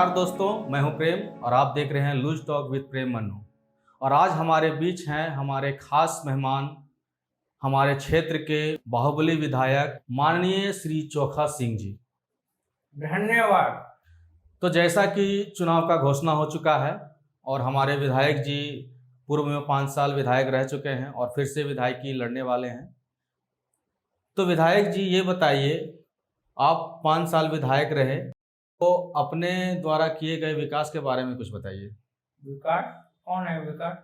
नमस्कार दोस्तों, मैं हूं प्रेम और आप देख रहे हैं लूज टॉक विद प्रेम मन्नू। और आज हमारे बीच हैं हमारे खास मेहमान, हमारे क्षेत्र के बाहुबली विधायक माननीय श्री चोखा सिंह जी। धन्यवाद। तो जैसा कि चुनाव का घोषणा हो चुका है और हमारे विधायक जी पूर्व में 5 साल विधायक रह चुके हैं और फिर से विधायकी लड़ने वाले हैं। तो विधायक जी ये बताइए, आप 5 साल विधायक रहे तो अपने द्वारा किए गए विकास के बारे में कुछ बताइए। विकास? कौन है विकास?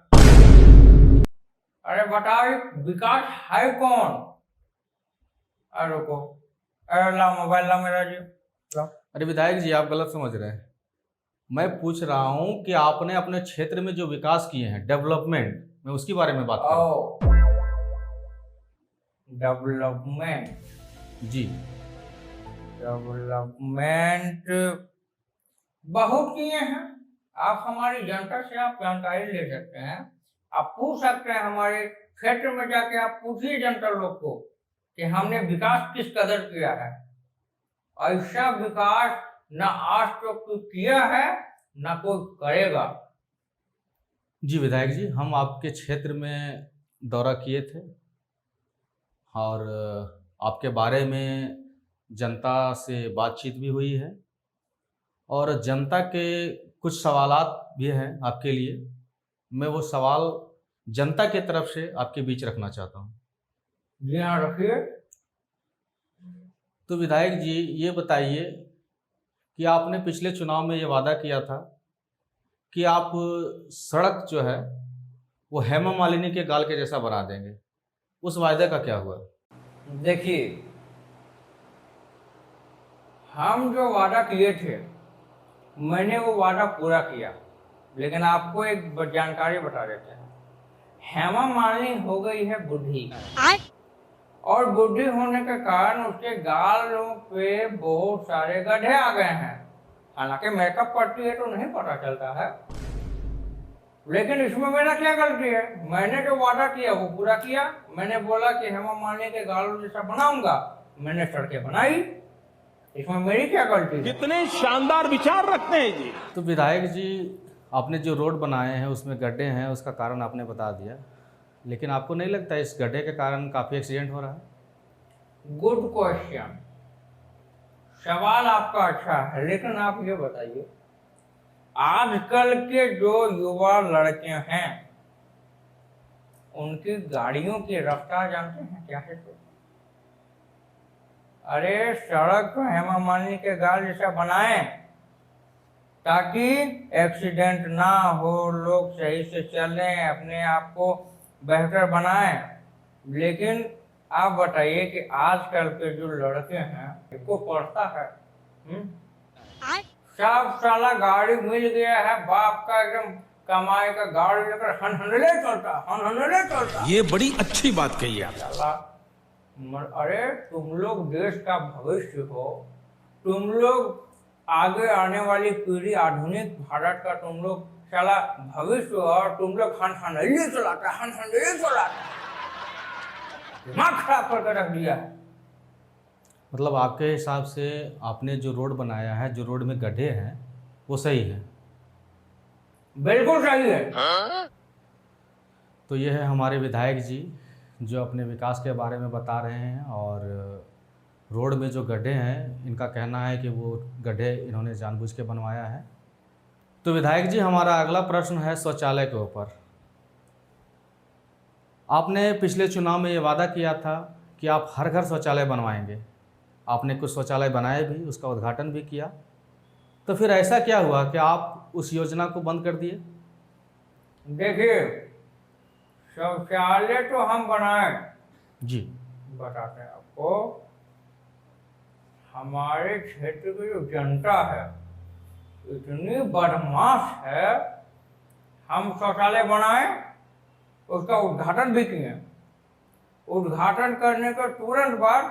अरे बताओ, विकास है कौन? अरे रुको, अरे ला मोबाइल ला मेरा जी, ला। अरे विधायक जी, आप गलत समझ रहे हैं। मैं पूछ रहा हूं कि आपने अपने क्षेत्र में जो विकास किए हैं, डेवलपमेंट, मैं उसके बारे में बात कर रहा हूं। डेवलपमेंट? जी। डेवलपमेंट बहुत किए हैं। आप हमारी जनता से आप जानकारी ले सकते हैं। आप पूछ सकते हैं हमारे क्षेत्र में जाके, आप पूछिए जनता लोग को कि हमने विकास किस कदर किया है। ऐसा विकास न आज तक कोई किया है न कोई करेगा। जी विधायक जी, हम आपके क्षेत्र में दौरा किए थे और आपके बारे में जनता से बातचीत भी हुई है और जनता के कुछ सवालात भी हैं आपके लिए। मैं वो सवाल जनता के तरफ से आपके बीच रखना चाहता हूँ। जी हाँ, रखिए। तो विधायक जी ये बताइए कि आपने पिछले चुनाव में ये वादा किया था कि आप सड़क जो है वो हेमा मालिनी के गाल के जैसा बना देंगे। उस वायदे का क्या हुआ? देखिए, हम जो वादा किए थे मैंने वो वादा पूरा किया, लेकिन आपको एक जानकारी बता देते हैं। हेमा मालिनी हो गई है बूढ़ी, और बूढ़ी होने के कारण उसके गालों पे बहुत सारे गड्ढे आ गए हैं। हालांकि मेकअप करती है तो नहीं पता चलता है, लेकिन इसमें मेरा क्या गलती है? मैंने जो वादा किया वो पूरा किया। मैंने बोला कि हेमा मालिनी के गालों जैसा बनाऊंगा, मैंने सड़कें बनाई। इसमें मेरी क्या गलती है? कितने शानदार विचार रखते हैं जी। तो विधायक जी, आपने जो रोड बनाए हैं उसमें गड्ढे हैं, उसका कारण आपने बता दिया, लेकिन आपको नहीं लगता इस गड्ढे के कारण काफ़ी एक्सीडेंट हो रहा है? गुड क्वेश्चन, सवाल आपका अच्छा है, लेकिन आप ये बताइए, आजकल के जो युवा लड़के हैं उनकी गाड़ियों की रफ्तार जानते हैं क्या है? तो अरे सड़क तो हेमा मालिनी के गाल जैसा बनाए ताकि एक्सीडेंट ना हो, लोग सही से चलें, अपने आप को बेहतर बनाएं। लेकिन आप बताइए कि आजकल के जो लड़के हैं इनको पढ़ता है? सब साला गाड़ी मिल गया है, बाप का एकदम कमाई का गाड़ी लेकर हनहनले चलता। ये बड़ी अच्छी बात कही आप। अरे तुम लोग देश का भविष्य हो, तुम लोग आगे आने वाली पीढ़ी, आधुनिक भारत का तुम लोग साला भविष्य हो, और तुम लोग हनहनले चलाता, दिमाग खराब करके रख दिया है। मतलब आपके हिसाब से आपने जो रोड बनाया है, जो रोड में गड्ढे हैं, वो सही है? बिल्कुल सही है। तो ये है हमारे विधायक जी जो अपने विकास के बारे में बता रहे हैं। और रोड में जो गड्ढे हैं, इनका कहना है कि वो गड्ढे इन्होंने जानबूझ के बनवाया है। तो विधायक जी, हमारा अगला प्रश्न है शौचालय के ऊपर। आपने पिछले चुनाव में ये वादा किया था कि आप हर घर शौचालय बनवाएंगे। आपने कुछ शौचालय बनाए भी, उसका उद्घाटन भी किया। तो फिर ऐसा क्या हुआ कि आप उस योजना को बंद कर दिए? देखिए, शौचालय तो हम बनाए जी। बताते हैं आपको। हमारे क्षेत्र की जो जनता है इतनी बदमाश है, हम शौचालय बनाए, उसका उद्घाटन भी किए। उद्घाटन करने के तुरंत बाद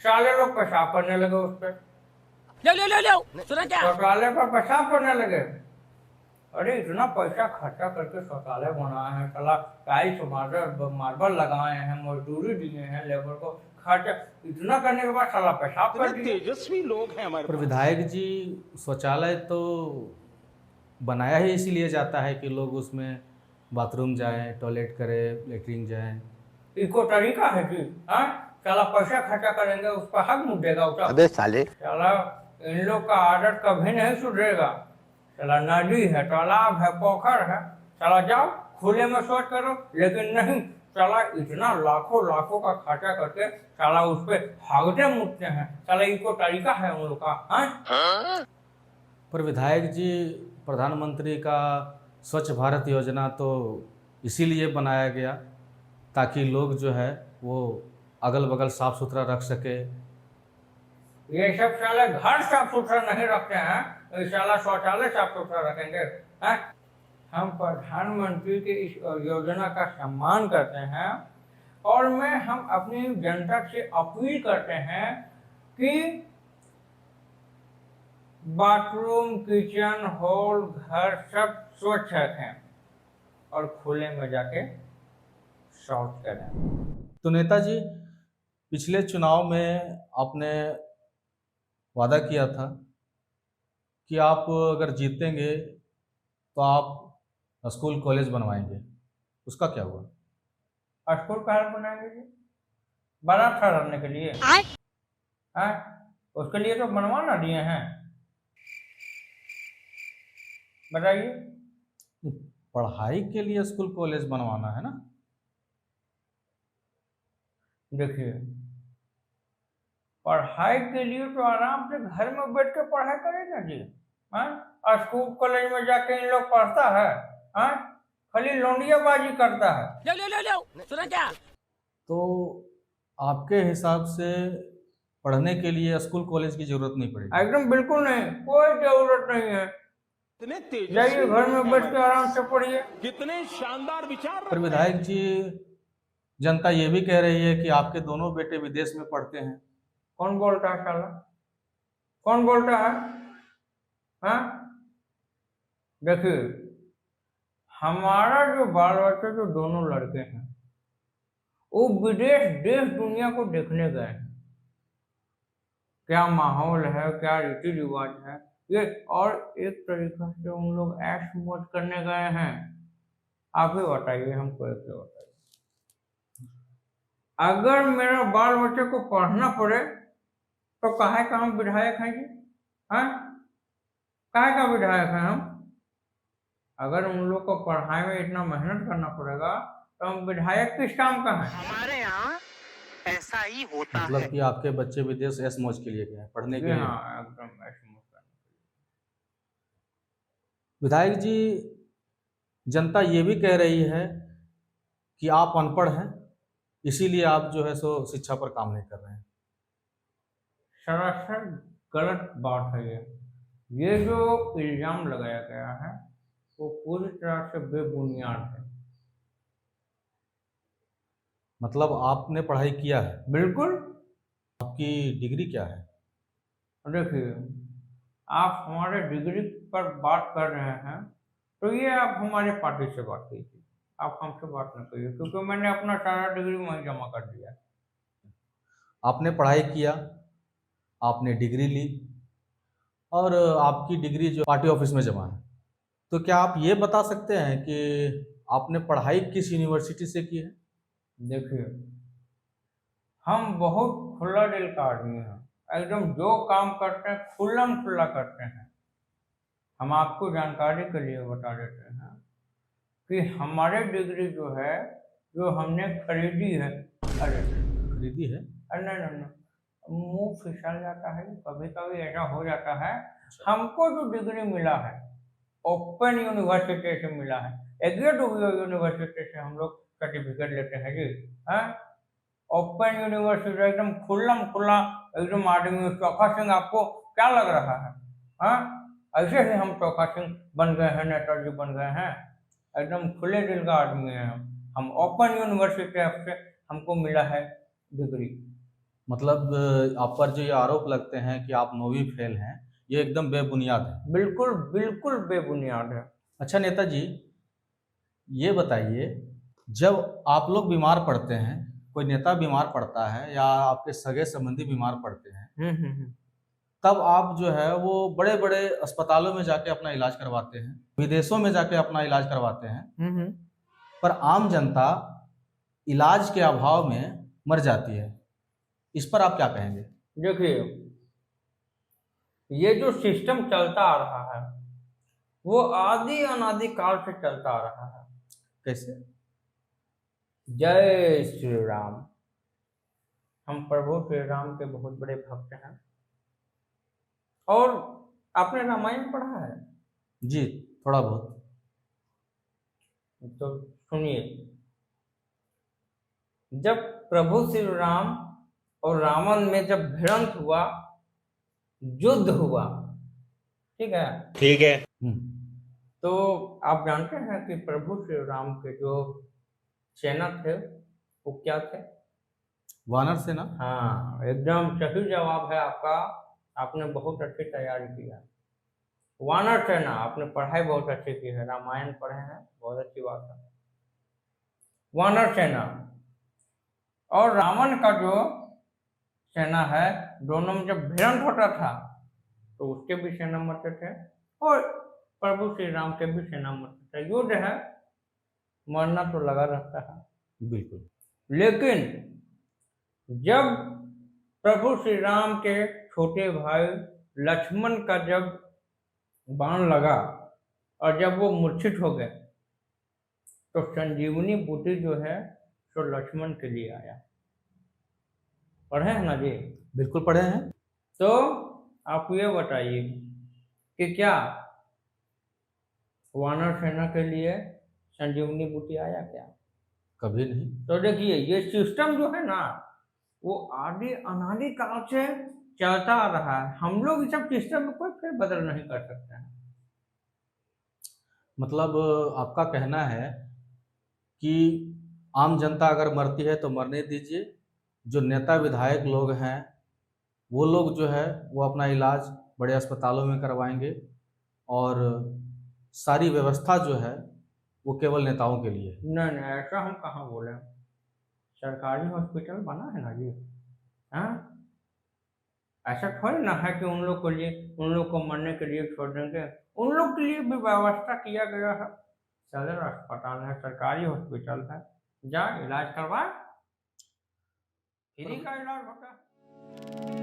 साले लोग पेशाब करने लगे उस पर, लो सुना क्या? शौचालय पर पेशाब करने लगे। अरे इतना पैसा खर्चा करके शौचालय बनाए हैं, साला टाइल्स मार्बल मार्बल लगाए हैं, मजदूरी दिए हैं लेबर को, खर्चा इतना करने के बाद साला पेशाब कर इतने दिए। तेजस्वी लोग हैं हमारे पर पास। विधायक जी, शौचालय तो बनाया ही इसीलिए जाता है कि लोग उसमें बाथरूम जाएं, टॉयलेट करें, लेटरिन जाएं। इको तरीका है जी? हाँ, साला पैसा खर्चा करेंगे उस पर हक मुद्देगा उठा। अबे साले साला इन लोग का आदत कभी नहीं सुधरेगा। साला नदी है, तालाब है, पोखर है, साला जाओ खुले में शौच करो, लेकिन नहीं, साला इतना लाखों लाखों का खर्चा करके साला उस पे भागते मुड़ते हैं। साला इको तरीका है उन लोग का। हाँ, पर विधायक जी, प्रधानमंत्री का स्वच्छ भारत योजना तो इसीलिए बनाया गया ताकि लोग जो है वो अगल बगल साफ सुथरा रख सके। ये सब साले घर साफ सुथरा नहीं रखते हैं, ये साला शौचालय साफ सुथरा रखेंगे। हाँ? हम प्रधानमंत्री की इस योजना का सम्मान करते हैं और हम अपनी जनता से अपील करते हैं कि बाथरूम, किचन, हॉल, घर सब स्वच्छ रखें और खुले में जाके शौच करें। तो नेताजी, पिछले चुनाव में आपने वादा किया था कि आप अगर जीतेंगे तो आप स्कूल कॉलेज बनवाएंगे, उसका क्या हुआ? स्कूल कहाँ बनाएंगे जी? बना था रहने के लिए। हाँ, उसके लिए तो बनवाना दिए हैं। बताइए। पढ़ाई के लिए स्कूल कॉलेज बनवाना है ना? देखिए, पढ़ाई के लिए तो आराम से घर में बैठ के पढ़ाई करेगा जी। हाँ, और स्कूल कॉलेज में जाके इन लोग पढ़ता है। हाँ, खाली लौंडियाबाजी करता है। सुना क्या? तो आपके हिसाब से पढ़ने के लिए स्कूल कॉलेज की जरूरत नहीं पड़ेगी? एकदम बिल्कुल नहीं, कोई जरूरत नहीं है। इतने तेजस्वी जाइए घर में बैठ के आराम से पढ़िए। कितने शानदार विचार पर रखते हैं। विधायक जी, जनता ये भी कह रही है कि आपके दोनों बेटे विदेश में पढ़ते हैं। कौन बोलता है साला? कौन बोलता है? हाँ, देखिए, हमारा जो बाल बच्चे जो दोनों लड़के हैं वो विदेश देश दुनिया को देखने गए हैं। क्या माहौल है, क्या रीति रिवाज है ये, और एक तरीका से उन लोग ऐश मौज करने गए हैं। आप ही बताइए, हमको एक बताइए, अगर मेरा बाल बच्चे को पढ़ना पड़े तो काहे का हम विधायक हैं जी? हाँ, काहे का विधायक हैं हम? अगर उन लोग को पढ़ाई में इतना मेहनत करना पड़ेगा तो हम विधायक किस काम का हैं? हमारे यहाँ ऐसा ही होता है। मतलब कि आपके बच्चे विदेश ऐश मौज के लिए गए हैं, पढ़ने के जी लिए? हाँ, एकदम ऐसे मत करना। विधायक जी, जनता ये भी कह रही है कि आप अनपढ़ हैं, इसीलिए आप जो है सो शिक्षा पर काम नहीं कर रहे हैं। सरासर गलत बात है ये जो इल्जाम लगाया गया है वो पूरी तरह से बेबुनियाद है। मतलब आपने पढ़ाई किया है? बिल्कुल। आपकी डिग्री क्या है? देखिए, आप हमारे डिग्री पर बात कर रहे हैं तो ये आप हमारे पार्टी से बात कीजिए, आप हमसे बात न करिए, क्योंकि मैंने अपना सारा डिग्री वहीं जमा कर दिया है। आपने पढ़ाई किया, आपने डिग्री ली और आपकी डिग्री जो पार्टी ऑफिस में जमा है, तो क्या आप ये बता सकते हैं कि आपने पढ़ाई किस यूनिवर्सिटी से की है? देखिए, हम बहुत खुला दिल का आदमी हैं, एकदम जो काम करते हैं खुल्लम खुल्ला करते हैं। हम आपको जानकारी के लिए बता देते हैं कि हमारे डिग्री जो है, जो हमने खरीदी है। अरे खरीदी है? नहीं नहीं नहीं, मुंह फिसल जाता है, कभी कभी ऐसा हो जाता है। हमको जो डिग्री मिला है ओपन यूनिवर्सिटी से मिला है, एग्रेड यूनिवर्सिटी से हम लोग सर्टिफिकेट लेते हैं जी। हाँ, ओपन यूनिवर्सिटी एकदम खुल्लम खुल्ला, एकदम आदमी चोखा सिंह आपको क्या लग रहा है? हाँ, ऐसे ही हम चोखा सिंह बन गए हैं, नेताजी बन गए हैं, एकदम खुले दिल का आदमी है हम ओपन यूनिवर्सिटी से हमको मिला है डिग्री। मतलब आप पर जो ये आरोप लगते हैं कि आप 9वीं फेल हैं, ये एकदम बेबुनियाद है। बिल्कुल बिल्कुल बेबुनियाद है। अच्छा नेताजी, ये बताइए, जब आप लोग बीमार पड़ते हैं, कोई नेता बीमार पड़ता है या आपके सगे संबंधी बीमार पड़ते हैं, तब आप जो है वो बड़े-बड़े अस्पतालों में जाके अपना इलाज करवाते हैं, विदेशों में जाके अपना इलाज करवाते हैं, पर आम जनता इलाज के अभाव में मर जाती है। इस पर आप क्या कहेंगे? देखिए, ये जो सिस्टम चलता आ रहा है वो आदि अनादि काल से चलता आ रहा है। कैसे? जय श्री राम। हम प्रभु श्री राम के बहुत बड़े भक्त हैं। और आपने रामायण पढ़ा है? जी, थोड़ा बहुत। तो सुनिए, जब प्रभु श्री राम और रावण में जब भिड़ंत हुआ, युद्ध हुआ, ठीक है, तो आप जानते हैं कि प्रभु श्री राम के जो सेना थे वो क्या थे? वानर सेना? हाँ, एकदम सही जवाब है आपका। आपने बहुत अच्छी तैयारी की है। वानर सेना, आपने पढ़ाई बहुत अच्छी की है, रामायण पढ़े हैं, बहुत अच्छी बात है। वानर सेना और रावण का जो सेना है, दोनों में जब भिड़ंत होता था तो उसके भी सेना मरते थे और प्रभु श्री राम के भी सेना मरते थे। युद्ध है, मरना तो लगा रहता है। बिल्कुल। लेकिन जब प्रभु श्री राम के छोटे भाई लक्ष्मण का जब बाण लगा और जब वो मूर्छित हो गए तो संजीवनी बूटी जो है तो लक्ष्मण के लिए आया। पढ़े हैं ना जी? बिल्कुल पढ़े हैं। तो आप ये बताइए कि क्या वानर सेना के लिए संजीवनी बूटी आया क्या? कभी नहीं। तो देखिए, ये सिस्टम जो है ना वो आदि अनादि काल से चलता आ रहा है। हम लोग इस सब सिस्टम में कोई फेर बदल नहीं कर सकते हैं। मतलब आपका कहना है कि आम जनता अगर मरती है तो मरने दीजिए, जो नेता विधायक लोग हैं वो लोग जो है वो अपना इलाज बड़े अस्पतालों में करवाएंगे और सारी व्यवस्था जो है वो केवल नेताओं के लिए है। नहीं नहीं, ऐसा हम कहाँ बोले। सरकारी हॉस्पिटल बना है ना जी, हाँ, ऐसा थोड़ी ना है कि उन लोग के लिए, उन लोग को मरने के लिए छोड़ देंगे। उन लोग के लिए भी व्यवस्था किया गया है। सदर अस्पताल है, सरकारी हॉस्पिटल है, जा इलाज करवा, फ्री का इलाज होता है।